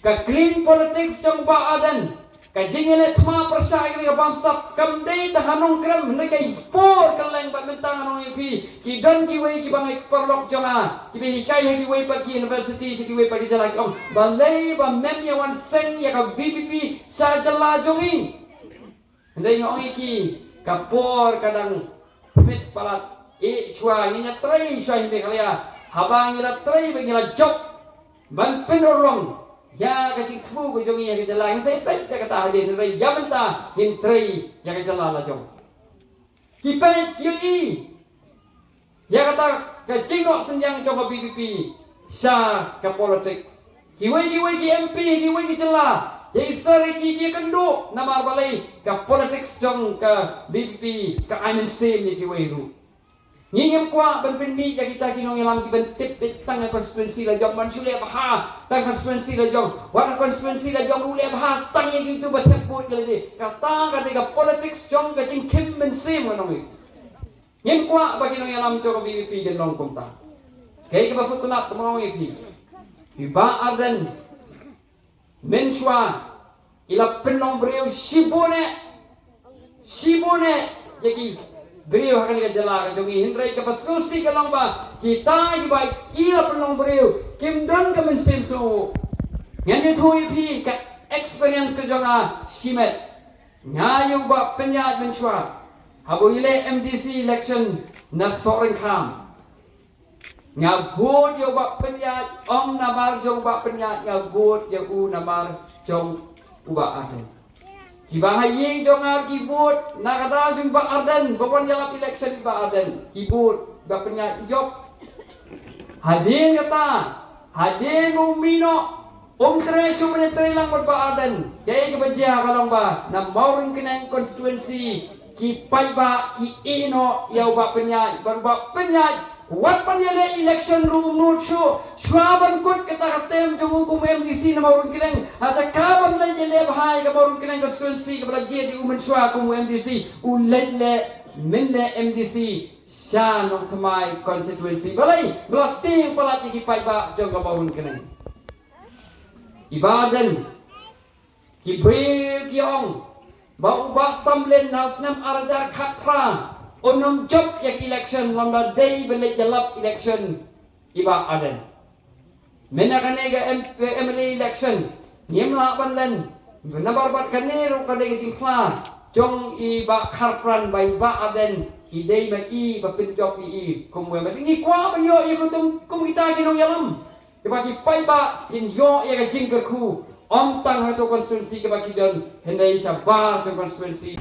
ka clean politics jong ba adan ka jingele thma persai ka bangsa kam dei ta hanong kram ne kai por kaleng ba mentang hanong ipi ki don ki wei ki bangai perlok jonga ki bi kai ki wei pa ki university ki wei pa ki jala ki ba lei ba mem ya wan seng ya ka VPP sa jala jongi ndai ngong ki ka por kadang fit palat e shwa ni nya trai shwa himbe kalia habang ila trai ba ngila job ban penorong ya kecik tu ko jongi ya kejala yang saya pet kata hadin rai ya benta hin trai ya kejala la jong kipet yi ya kata kecik no senjang coba PPP sa ke politics kiwai ki MP kiwai ki jala ya isari ki kendo namar balai ke politics jong ke BPP ke INC ni kiwai ru ngingem kwa ben mi ya kita kinong ilang ki ben tip tang konstituensi la jong man sule bah tang konstituensi la jong wa konstituensi la jong ule bah tang yang itu baca put le kata ka politics jong ka jing kim ben sim nong ngem kwa bagi nong ilang cho BPP den nong komta kay ka basuk na tumong ipi iba adan menshwa ila penong breu shibone yaki beriu akan dikajala kajongi hindrai ke paskusi ke lomba kita ibai ila penong beriu kimdon ke mensim so ngani thui pi ke experience ke jonga simet ngayu ba penyat menshwa habu ile MDC election na soren kham ngagut yo ba penyat om namar jong ba penyat ngagut yo u namar jong uba aten Kibahai ying jongar kibut nakata jung ba arden bapon jalap election ba arden kibut ba penya job hadin kata hadin umino tre sumre tre lang ba arden kaya kebaja kalong ba na mauring kenang constituency ki pai ba ki ino yau ba penya wat panyale election room nucho shwaban kot kata katem jogu kum MDC na maurun kineng asa kaban la jele bahai ka maurun kineng constituency ka bala je di umen shwa kum MDC ulele minne MDC sha nong thamai constituency balai blating palati ki pai ba jong ka maurun kineng ibadan ki bre kiong ba uba samlen hausnam arjar khatra onong job yak election lamba day belik jalap election iba aden menakane ga MLA election ngem la banlen nabar bat kanero kade jingkla jong iba kharpran bai ba aden idei ma i ba pin job i kumwe ma tingi kwa ba yo ikutum kum kita kinong yalam iba ki pai ba in yo ya jingker khu om tang ha to constituency ke ba kidon hendai sabar to constituency